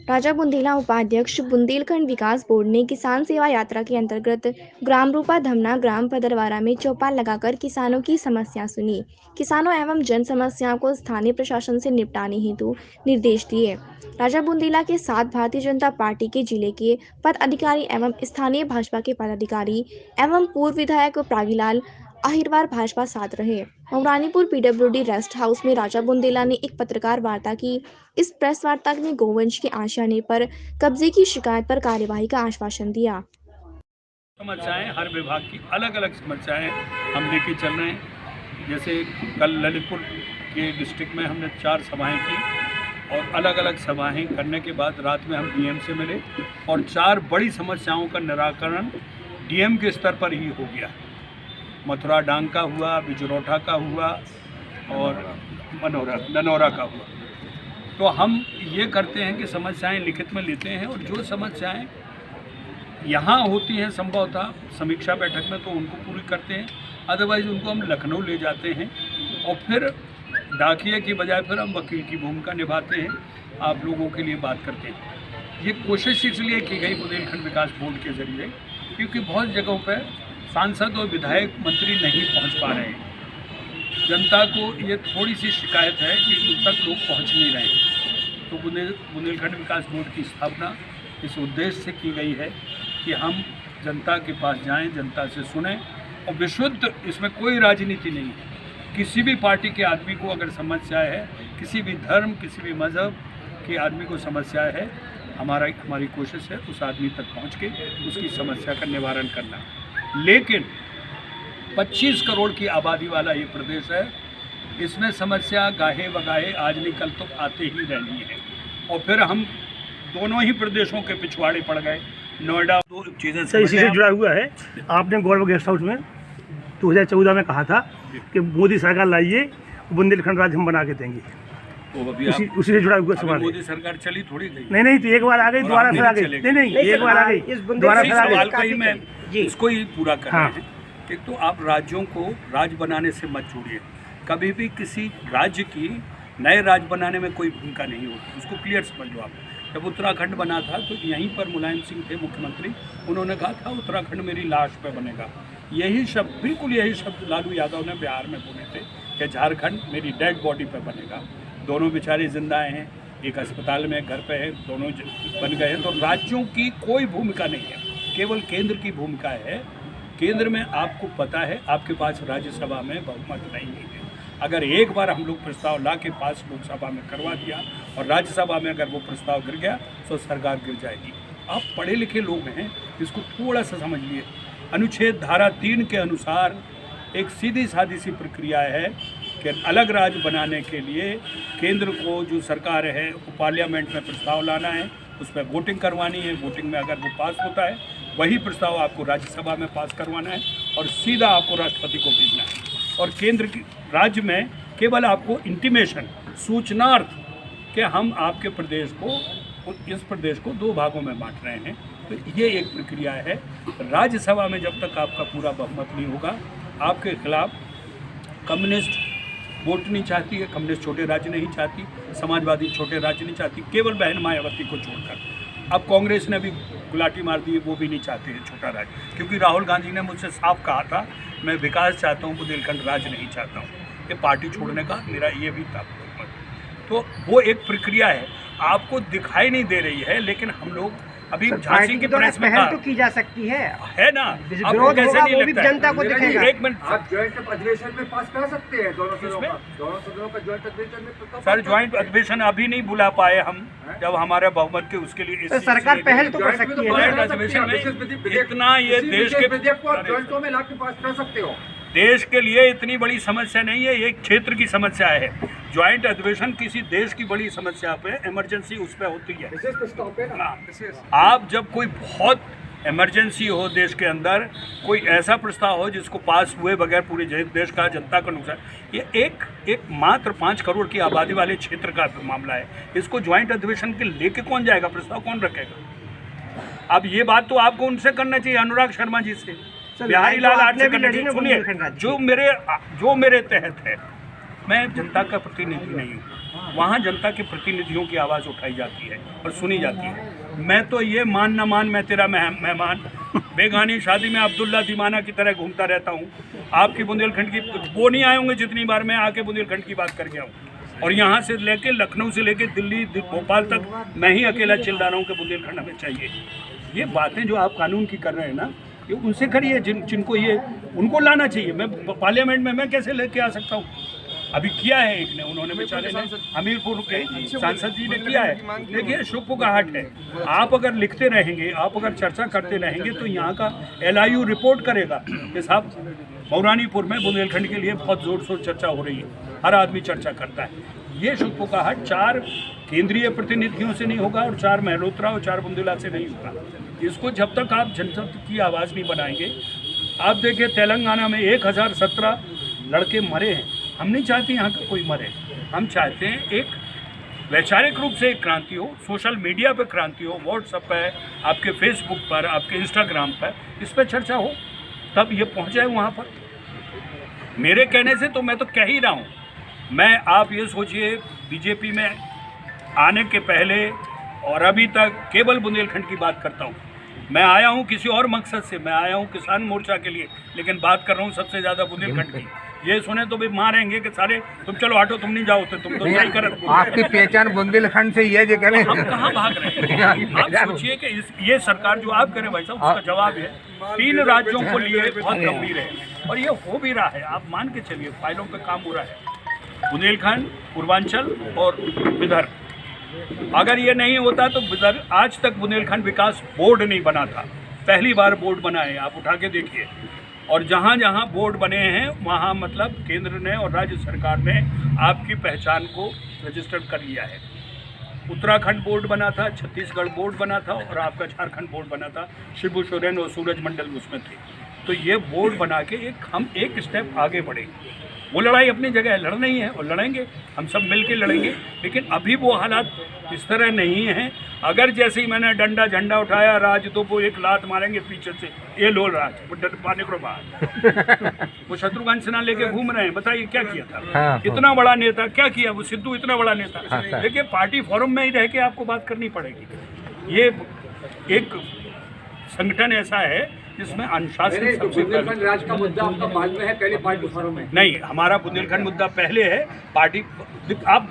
राजा बुंदेला उपाध्यक्ष बुंदेलखंड विकास बोर्ड ने किसान सेवा यात्रा के अंतर्गत ग्राम रूपा धमना ग्राम पदरवारा में चौपाल लगाकर किसानों की समस्या सुनी। किसानों एवं जन समस्याओं को स्थानीय प्रशासन से निपटाने हेतु निर्देश दिए। राजा बुंदेला के साथ भारतीय जनता पार्टी के जिले के पदाधिकारी एवं स्थानीय भाजपा के पदाधिकारी एवं पूर्व विधायक प्रागीलाल अहिरवार भाजपा साथ रहे। मऊरानीपुर पीडब्ल्यूडी रेस्ट हाउस में राजा बुंदेला ने एक पत्रकार वार्ता की। इस प्रेस वार्ता में गोवंश के आशियाने पर कब्जे की शिकायत पर कार्यवाही का आश्वासन दिया। समस्याएं हर विभाग की अलग अलग समस्याएं हम लेके चल रहे हैं। जैसे कल ललितपुर के डिस्ट्रिक्ट में हमने 4 सभाएं की और अलग अलग सभाएं करने के बाद रात में हम डीएम से मिले और 4 बड़ी समस्याओं का निराकरण डीएम के स्तर पर ही हो गया। मथुरा डांग का हुआ, बिजरौठा का हुआ और ननौरा का हुआ। तो हम ये करते हैं कि समस्याएं लिखित में लेते हैं और जो समस्याएं यहाँ होती हैं संभवतः समीक्षा बैठक में तो उनको पूरी करते हैं, अदरवाइज़ उनको हम लखनऊ ले जाते हैं और फिर डाकिया की बजाय फिर हम वकील की भूमिका निभाते हैं, आप लोगों के लिए बात करते हैं। ये कोशिश इसलिए की गई बुंदेलखंड विकास बोर्ड के ज़रिए क्योंकि बहुत जगहों पर सांसद और विधायक मंत्री नहीं पहुँच पा रहे हैं। जनता को ये थोड़ी सी शिकायत है कि उन तक लोग पहुँच नहीं रहे हैं। तो बुंदेलखंड विकास बोर्ड की स्थापना इस उद्देश्य से की गई है कि हम जनता के पास जाएं, जनता से सुने और विशुद्ध, इसमें कोई राजनीति नहीं है। किसी भी पार्टी के आदमी को अगर समस्या है, किसी भी धर्म, किसी भी मज़हब के आदमी को समस्या है, हमारी कोशिश है उस आदमी तक पहुंच के उसकी समस्या का निवारण करना। लेकिन 25 करोड़ की आबादी वाला ये प्रदेश है, इसमें समस्या गाहे बगाहे आज नहीं कल तो आते ही रहनी है। और फिर हम दोनों ही प्रदेशों के पिछवाड़े पड़ गए। नोएडा 2 चीज़ें इसी से जुड़ा हुआ है। आपने गौरव गेस्ट हाउस में 2014 में कहा था कि मोदी सरकार लाइए, बुंदेलखंड राज्य हम बना के देंगे। तो अभी उसी से जुड़ा हुआ सवाल। मोदी सरकार चली थोड़ी गई। नहीं तो एक बार आ गई, दोबारा फिर आ गई। नहीं एक बार आ गई, दोबारा फिर आ गई। मैं इसको ही पूरा कर रहे हैं। एक तो आप राज्यों को राज्य बनाने से मत जोड़िए। कभी भी किसी राज्य की नए राज्य बनाने में कोई भूमिका नहीं होती, उसको क्लियर समझ लो आप। जब उत्तराखंड बना था तो यहीं पर मुलायम सिंह थे मुख्यमंत्री, उन्होंने कहा था उत्तराखंड मेरी लाश पे बनेगा। यही शब्द, बिल्कुल यही शब्द लालू यादव ने बिहार में बोले थे कि झारखंड मेरी डेड बॉडी पे बनेगा। दोनों बेचारे जिंदा हैं, एक अस्पताल में, घर पे है, दोनों बन गए हैं। तो राज्यों की कोई भूमिका नहीं है, केवल केंद्र की भूमिका है। केंद्र में आपको पता है आपके पास राज्यसभा में बहुमत नहीं है। अगर एक बार हम लोग प्रस्ताव ला के पास लोकसभा में करवा दिया और राज्यसभा में अगर वो प्रस्ताव गिर गया तो सरकार गिर जाएगी। आप पढ़े लिखे लोग हैं, इसको थोड़ा सा समझिए। अनुच्छेद धारा 3 के अनुसार एक सीधी सादी सी प्रक्रिया है कि अलग राज्य बनाने के लिए केंद्र को जो सरकार है वो पार्लियामेंट में प्रस्ताव लाना है, उस पर वोटिंग करवानी है। वोटिंग में अगर वो पास होता है वही प्रस्ताव आपको राज्यसभा में पास करवाना है और सीधा आपको राष्ट्रपति को भेजना है। और केंद्र की राज्य में केवल आपको इंटीमेशन, सूचनार्थ कि हम आपके प्रदेश को, इस प्रदेश को 2 भागों में बांट रहे हैं। तो ये एक प्रक्रिया है। राज्यसभा में जब तक आपका पूरा बहुमत नहीं होगा, आपके खिलाफ कम्युनिस्ट वोट नहीं चाहती है, कम्युनिस्ट छोटे राज्य नहीं चाहती, समाजवादी छोटे राज्य नहीं चाहती, केवल बहन मायावती को छोड़कर। अब कांग्रेस ने भी गुलाटी मार दी है, वो भी नहीं चाहते हैं छोटा राज्य, क्योंकि राहुल गांधी ने मुझसे साफ कहा था मैं विकास चाहता हूँ, बुंदेलखंड राज्य नहीं चाहता हूँ। ये पार्टी छोड़ने का मेरा ये भी था। तो वो एक प्रक्रिया है, आपको दिखाई नहीं दे रही है, लेकिन हम लोग अभी झांसी की प्रेस में पहल तो की जा सकती है ना। आपको कैसे नहीं लगता है? जनता को दिखेगा। एक मिनट, आप ज्वाइंट अधिवेशन में पास करा सकते हैं दोनों सदनों का ज्वाइंट अधिवेशन में। सर ज्वाइंट अधिवेशन अभी नहीं बुला पाए हम, जब हमारे बहुमत के उसके लिए तो सरकार पहल तो कर सकती है। ज्वाइंट अधिवेशन में इतना ये देश के ज्वाइंटों में लाके पास कर सकते हो। देश के लिए इतनी बड़ी समस्या नहीं है, ये क्षेत्र की समस्या है। ज्वाइंट अधिवेशन किसी देश की बड़ी समस्या पे, इमरजेंसी उस पे होती है। आप जब कोई बहुत इमरजेंसी हो देश के अंदर, कोई ऐसा प्रस्ताव हो जिसको पास हुए बगैर पूरे देश का, जनता का नुकसान, ये एक मात्र 5 करोड़ की आबादी वाले क्षेत्र का मामला है। इसको ज्वाइंट अधिवेशन के लेके कौन जाएगा, प्रस्ताव कौन रखेगा? अब ये बात तो आपको उनसे करना चाहिए, अनुराग शर्मा जी से, बिहारी लाल आर्ट से करना चाहिए। सुनिए, जो मेरे तहत है, मैं जनता का प्रतिनिधि नहीं हूँ। वहाँ जनता के प्रतिनिधियों की आवाज़ उठाई जाती है और सुनी जाती है। मैं तो ये मान न मान मैं तेरा मेहमान बेगानी शादी में अब्दुल्ला दीवाना की तरह घूमता रहता हूँ। आपकी बुंदेलखंड की वो नहीं आए होंगे जितनी बार मैं आके बुंदेलखंड की बात कर गया हूँ। और यहाँ से लेके लखनऊ से लेके दिल्ली भोपाल तक मैं ही अकेला चिल्ला रहा हूँ कि बुंदेलखंड हमें चाहिए। ये बातें जो आप कानून की कर रहे हैं ना, ये उनसे करिए जिनको ये उनको लाना चाहिए। मैं पार्लियामेंट में मैं कैसे लेके आ सकता हूँ? अभी किया है एक ने, उन्होंने बेचारे ने हमीरपुर के सांसद जी ने किया है। देखिए शुभकाहट है। आप अगर लिखते रहेंगे, आप अगर चर्चा करते रहेंगे तो यहाँ का LIU रिपोर्ट करेगा कि साहब मौरानीपुर में बुंदेलखंड के लिए बहुत जोर शोर चर्चा हो रही है, हर आदमी चर्चा करता है। ये शुभकाहट 4 केंद्रीय प्रतिनिधियों से नहीं होगा और 4 मेहरोत्रा और 4 बुंदेला से नहीं होगा। इसको जब तक आप जनता की आवाज़ नहीं बनाएंगे। आप देखिए तेलंगाना में 1017 लड़के मरे हैं। हम नहीं चाहते यहाँ का कोई मरे, हम चाहते हैं एक वैचारिक रूप से एक क्रांति हो, सोशल मीडिया पे क्रांति हो, व्हाट्सएप पे, आपके फेसबुक पर, आपके इंस्टाग्राम पर इस पर चर्चा हो, तब ये पहुँच जाए वहाँ पर। मेरे कहने से तो मैं तो कह ही रहा हूँ। मैं आप ये सोचिए बीजेपी में आने के पहले और अभी तक केवल बुंदेलखंड की बात करता हूँ। मैं आया हूँ किसी और मकसद से, मैं आया हूँ किसान मोर्चा के लिए, लेकिन बात कर रहा हूँ सबसे ज़्यादा बुंदेलखंड की। ये सुने तो भी मारेंगे कि सारे तुम चलो हटो, तुम नहीं जाओ तो तुम तो नहीं कर। आपकी पहचान बुंदेलखंड से ही है जो करें। हम कहाँ भाग रहे हैं? आप सोचिए कि ये सरकार जो आप करें भाई साहब, उसका जवाब है 3 राज्यों को लिए बहुत गंभीर है और ये हो भी रहा है। आप मान के चलिए फाइलों पे काम हो रहा है। बुंदेलखंड, पूर्वांचल और विदर्भ, अगर ये नहीं होता तो विदर्भ आज तक बुंदेलखंड विकास बोर्ड नहीं बना था। पहली बार बोर्ड बना है, आप उठा के देखिए। और जहाँ जहाँ बोर्ड बने हैं वहाँ मतलब केंद्र ने और राज्य सरकार ने आपकी पहचान को रजिस्टर कर लिया है। उत्तराखंड बोर्ड बना था, छत्तीसगढ़ बोर्ड बना था और आपका झारखंड बोर्ड बना था। शिबू सोरेन और सूरज मंडल उसमें थे। तो ये बोर्ड बना के हम एक स्टेप आगे बढ़े। वो लड़ाई अपनी जगह है, लड़ना ही है और लड़ेंगे, हम सब मिल के लड़ेंगे। लेकिन अभी वो हालात इस तरह नहीं हैं। अगर जैसे ही मैंने डंडा झंडा उठाया राज, तो वो एक लात मारेंगे पीछे से, ये लो राज, वो डर पाने को बाहर। वो शत्रुघ्न सिन्हा लेके घूम रहे हैं, बताइए क्या किया था? इतना बड़ा नेता क्या किया? वो सिद्धू इतना बड़ा नेता। देखिए पार्टी फोरम में ही रह के आपको बात करनी पड़ेगी। ये एक संगठन ऐसा है जिसमें अनुशासन सबसे बुंदेलखंड राज का मुद्दा आपका बाद में है, पहले पार्टी फोरम में नहीं। हमारा बुंदेलखंड मुद्दा पहले है। पार्टी आप